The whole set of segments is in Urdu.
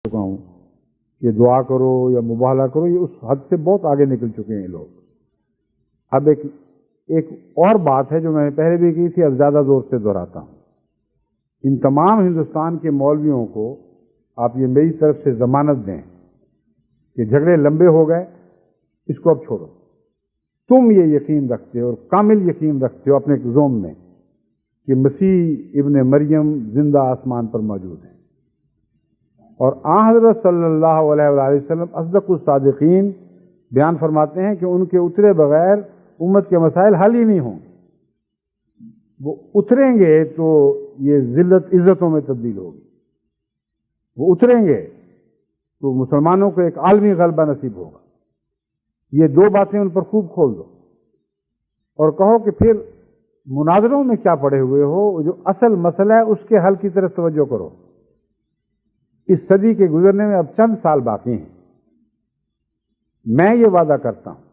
چکا ہوں کہ دعا کرو یا مباہلہ کرو، یہ اس حد سے بہت آگے نکل چکے ہیں لوگ۔ اب ایک اور بات ہے جو میں نے پہلے بھی کی تھی، اب زیادہ زور سے دہراتا ہوں۔ ان تمام ہندوستان کے مولویوں کو آپ یہ میری طرف سے ضمانت دیں کہ جھگڑے لمبے ہو گئے، اس کو اب چھوڑو۔ تم یہ یقین رکھتے ہو اور کامل یقین رکھتے ہو اپنے زوم میں کہ مسیح ابن مریم زندہ آسمان پر موجود ہیں، اور آن حضرت صلی اللہ علیہ وآلہ وسلم اصدق الصادقین بیان فرماتے ہیں کہ ان کے اترے بغیر امت کے مسائل حل ہی نہیں ہوں۔ وہ اتریں گے تو یہ ذلت عزتوں میں تبدیل ہوگی، وہ اتریں گے تو مسلمانوں کو ایک عالمی غلبہ نصیب ہوگا۔ یہ دو باتیں ان پر خوب کھول دو اور کہو کہ پھر مناظروں میں کیا پڑے ہوئے ہو، جو اصل مسئلہ ہے اس کے حل کی طرف توجہ کرو۔ اس صدی کے گزرنے میں اب چند سال باقی ہیں۔ میں یہ وعدہ کرتا ہوں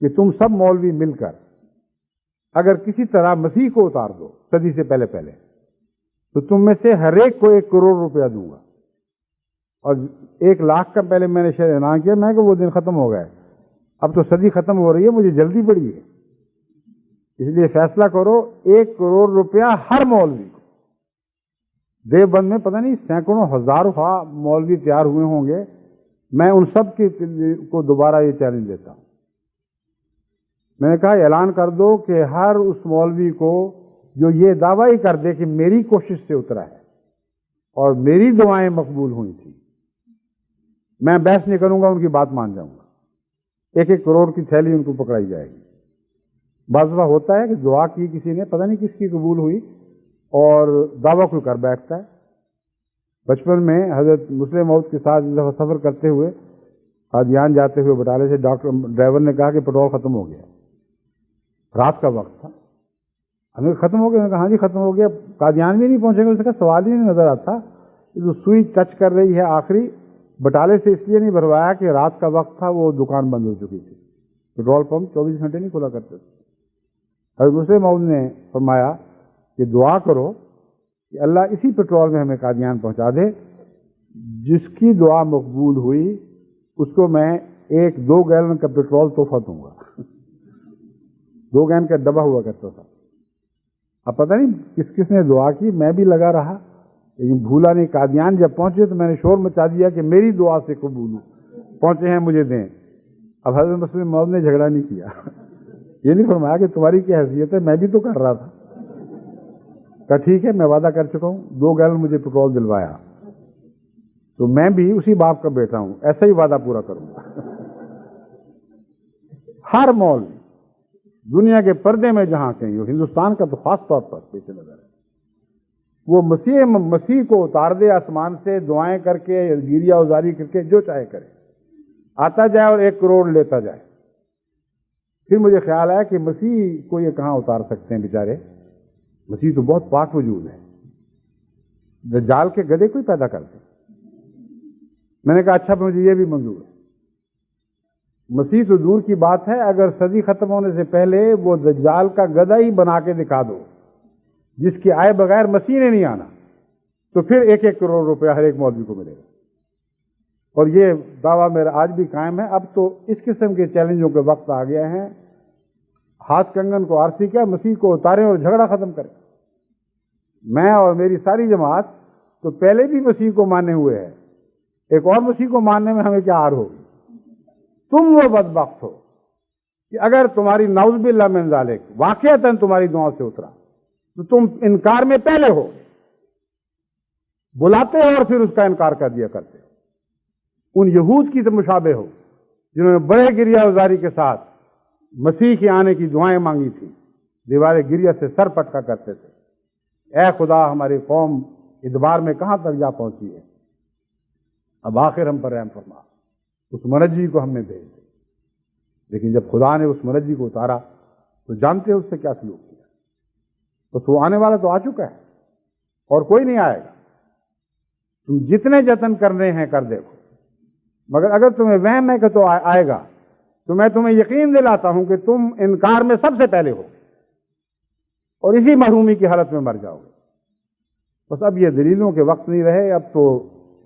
کہ تم سب مولوی مل کر اگر کسی طرح مسیح کو اتار دو صدی سے پہلے تو تم میں سے ہر ایک کو 1 کروڑ روپیہ دوں گا، اور 1 لاکھ کا پہلے میں نے شاید اعلان کیا، میں کہ وہ دن ختم ہو گئے، اب تو صدی ختم ہو رہی ہے، مجھے جلدی پڑی ہے، اس لیے فیصلہ کرو 1 کروڑ روپیہ ہر مولوی کو۔ دیوبند میں پتہ نہیں سینکڑوں ہزاروں مولوی تیار ہوئے ہوں گے، میں ان سب کو دوبارہ یہ چیلنج دیتا ہوں۔ میں نے کہا اعلان کر دو کہ ہر اس مولوی کو جو یہ دعویٰ ہی کر دے کہ میری کوشش سے اترا ہے اور میری دعائیں مقبول ہوئی تھیں، میں بحث نہیں کروں گا، ان کی بات مان جاؤں گا۔ 1 کروڑ کی تھیلی ان کو پکڑائی جائے گی۔ بعض دفعہ ہوتا ہے کہ دعا کی کسی نے، پتہ نہیں کس کی قبول ہوئی، اور دعویٰ کوئی کر بیٹھتا ہے۔ بچپن میں حضرت مسلم موعود کے ساتھ ایک دفعہ سفر کرتے ہوئے قادیان جاتے ہوئے بٹالے سے ڈرائیور نے کہا کہ پیٹرول ختم ہو گیا، رات کا وقت تھا۔ ہمیں ختم ہو گیا، میں نے کہا ہاں جی ختم ہو گیا، قادیان بھی نہیں پہنچیں گے؟ اس کا سوال ہی نہیں نظر آتا، جو سوئی ٹچ کر رہی ہے آخری بٹالے سے اس لیے نہیں بھروایا کہ رات کا وقت تھا، وہ دکان بند ہو چکی تھی، پیٹرول پمپ 24 گھنٹے نہیں کھلا کرتے تھے۔ حضرت مسلم موعود نے فرمایا کہ دعا کرو کہ اللہ اسی پیٹرول میں ہمیں قادیان پہنچا دے، جس کی دعا مقبول ہوئی اس کو میں 1-2 گیلن کا پیٹرول تحفہ دوں گا۔ 2 گیلن کا ڈبہ ہوا کرتا تھا۔ اب پتہ نہیں کس کس نے دعا کی، میں بھی لگا رہا، لیکن بھولا نہیں۔ قادیان جب پہنچے تو میں نے شور مچا دیا کہ میری دعا سے قبول ہوں، پہنچے ہیں مجھے دیں۔ اب حضرت مسلم موعود نے جھگڑا نہیں کیا، یہ نہیں فرمایا کہ تمہاری کیا حیثیت ہے، میں بھی تو کر رہا تھا۔ کہا ٹھیک ہے، میں وعدہ کر چکا ہوں، 2 گیلن مجھے پیٹرول دلوایا، تو میں بھی اسی باپ کا بیٹا ہوں، ایسا ہی وعدہ پورا کروں گا۔ ہر مولوی دنیا کے پردے میں جہاں کہیں ہو، ہندوستان کا تو خاص طور پر پیش نظر ہے، وہ مسیح کو اتار دے آسمان سے، دعائیں کر کے، گیریا ازاری کر کے، جو چاہے کرے، آتا جائے اور 1 کروڑ لیتا جائے۔ پھر مجھے خیال آیا کہ مسیح کو یہ کہاں اتار سکتے ہیں بیچارے، مسیح تو بہت پاک وجود ہے، دجال کے گدھے کوئی پیدا کرتے۔ میں نے کہا اچھا مجھے یہ بھی منظور ہے، مسیح تو دور کی بات ہے، اگر صدی ختم ہونے سے پہلے وہ دجال کا گدھا ہی بنا کے دکھا دو جس کے آئے بغیر مسیح نے نہیں آنا، تو پھر 1 کروڑ روپیہ ہر ایک مولوی کو ملے گا۔ اور یہ دعویٰ میرا آج بھی قائم ہے۔ اب تو اس قسم کے چیلنجوں کے وقت آ گیا ہے، ہاتھ کنگن کو آرسی کیا، مسیح کو اتاریں اور جھگڑا ختم کریں۔ میں اور میری ساری جماعت تو پہلے بھی مسیح کو مانے ہوئے ہے، ایک اور مسیح کو ماننے میں ہمیں کیا آر ہوگی؟ تم وہ بدبخت ہو کہ اگر تمہاری نعوذ باللہ من ذالک واقعتاً تمہاری دعاؤں سے اترا تو تم انکار میں پہلے ہو، بلاتے ہو اور پھر اس کا انکار کر دیا کرتے ہو۔ ان یہود کی تو مشابہ ہو جنہوں نے بڑے گریہ ازاری کے ساتھ مسیح کے آنے کی دعائیں مانگی تھیں، دیوار گریہ سے سر پٹکا کرتے تھے، اے خدا ہماری قوم ادبار میں کہاں تک جا پہنچی ہے، اب آخر ہم پر رحم فرما، اس منجی کو ہم نے بھیج دیا۔ لیکن جب خدا نے اس منجی کو اتارا تو جانتے ہیں اس سے کیا سلوک کیا، بس وہ آنے والا تو آ چکا ہے اور کوئی نہیں آئے گا۔ تم جتنے جتن کرنے ہیں کر دیکھو، مگر اگر تمہیں وہم ہے کہ تو آئے گا، تو میں تمہیں یقین دلاتا ہوں کہ تم انکار میں سب سے پہلے ہو اور اسی محرومی کی حالت میں مر جاؤ گے۔ بس اب یہ دلیلوں کے وقت نہیں رہے، اب تو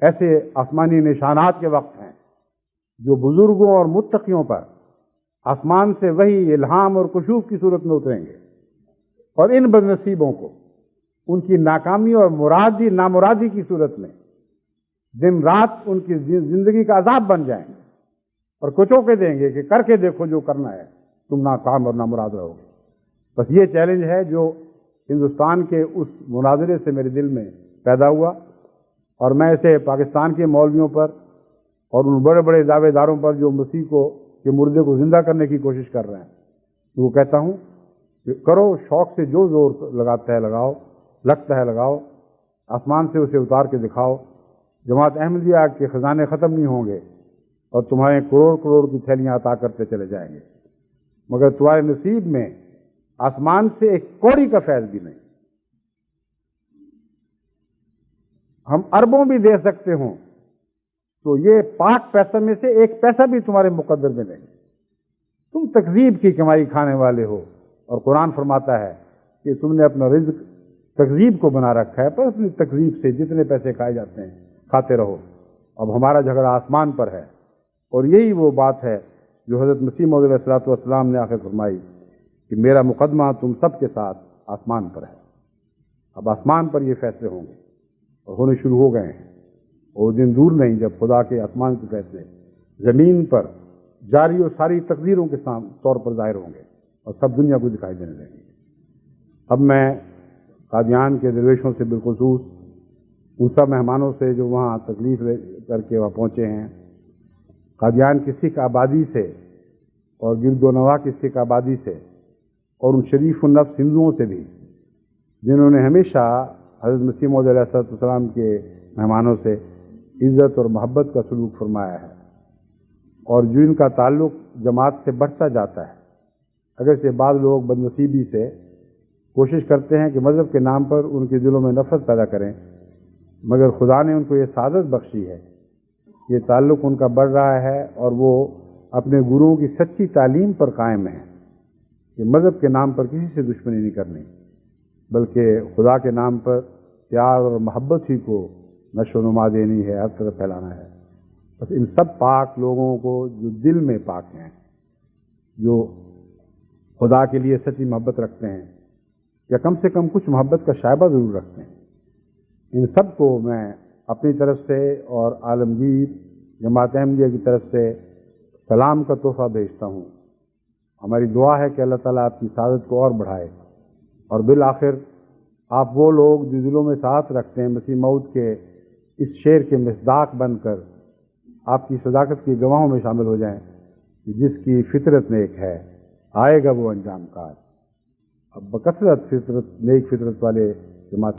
ایسے آسمانی نشانات کے وقت ہیں جو بزرگوں اور متقیوں پر آسمان سے وہی الہام اور کشوف کی صورت میں اتریں گے، اور ان بد نصیبوں کو ان کی ناکامی اور نامرادی کی صورت میں دن رات ان کی زندگی کا عذاب بن جائیں گے اور کچو کے دیں گے کہ کر کے دیکھو جو کرنا ہے، تم ناکام اور نامراد رہو گے۔ بس یہ چیلنج ہے جو ہندوستان کے اس مناظرے سے میرے دل میں پیدا ہوا، اور میں اسے پاکستان کے مولویوں پر اور ان بڑے بڑے دعوے داروں پر جو مسیح کے مردے کو زندہ کرنے کی کوشش کر رہے ہیں، وہ کہتا ہوں کہ کرو، شوق سے جو زور لگاتا ہے لگاؤ، لگتا ہے لگاؤ، آسمان سے اسے اتار کے دکھاؤ۔ جماعت احمدیہ کے خزانے ختم نہیں ہوں گے اور تمہارے کروڑ کروڑ کی تھیلیاں عطا کرتے چلے جائیں گے، مگر تمہارے نصیب میں آسمان سے ایک کوڑی کا فیض بھی نہیں۔ ہم اربوں بھی دے سکتے ہوں تو یہ پاک پیسہ میں سے ایک پیسہ بھی تمہارے مقدر میں نہیں۔ تم تکذیب کی کمائی کھانے والے ہو، اور قرآن فرماتا ہے کہ تم نے اپنا رزق تکذیب کو بنا رکھا ہے، پر اپنی تکذیب سے جتنے پیسے کھائے جاتے ہیں کھاتے رہو۔ اب ہمارا جھگڑا آسمان پر ہے، اور یہی وہ بات ہے جو حضرت مسیح موعود علیہ الصلوۃ والسلام نے آخر فرمائی کہ میرا مقدمہ تم سب کے ساتھ آسمان پر ہے۔ اب آسمان پر یہ فیصلے ہوں گے اور ہونے شروع ہو گئے ہیں، اور دن دور نہیں جب خدا کے آسمان کے فیصلے زمین پر جاری اور ساری تقدیروں کے طور پر ظاہر ہوں گے اور سب دنیا کو دکھائی دینے لگیں گے۔ اب میں قادیان کے درویشوں سے بالخصوص ان سب مہمانوں سے جو وہاں تکلیف لے کر کے وہاں پہنچے ہیں، قادیان کی سکھ آبادی سے اور گرد و نواح کی سکھ آبادی سے اور ان شریف النفس ہندوؤں سے بھی جنہوں نے ہمیشہ حضرت مسیح موعود علیہ السلام کے مہمانوں سے عزت اور محبت کا سلوک فرمایا ہے، اور جن کا تعلق جماعت سے بڑھتا جاتا ہے۔ اگرچہ بعض لوگ بد نصیبی سے کوشش کرتے ہیں کہ مذہب کے نام پر ان کے دلوں میں نفرت پیدا کریں، مگر خدا نے ان کو یہ سعادت بخشی ہے، یہ تعلق ان کا بڑھ رہا ہے، اور وہ اپنے گروؤں کی سچی تعلیم پر قائم ہیں کہ مذہب کے نام پر کسی سے دشمنی نہیں کرنی، بلکہ خدا کے نام پر پیار اور محبت ہی کو نشو و نما دینی ہے، ہر طرف پھیلانا ہے۔ بس ان سب پاک لوگوں کو جو دل میں پاک ہیں، جو خدا کے لیے سچی محبت رکھتے ہیں، یا کم سے کم کچھ محبت کا شائبہ ضرور رکھتے ہیں، ان سب کو میں اپنی طرف سے اور عالمگیر جماعت احمدیہ کی طرف سے سلام کا تحفہ بھیجتا ہوں۔ ہماری دعا ہے کہ اللہ تعالیٰ آپ کی سعادت کو اور بڑھائے، اور بالآخر آپ وہ لوگ جو دلوں میں ساتھ رکھتے ہیں مسیح موعود کے اس شعر کے مصداق بن کر آپ کی صداقت کی گواہوں میں شامل ہو جائیں کہ جس کی فطرت نیک ہے آئے گا وہ انجام کار۔ اب بکثرت نیک فطرت والے جماعت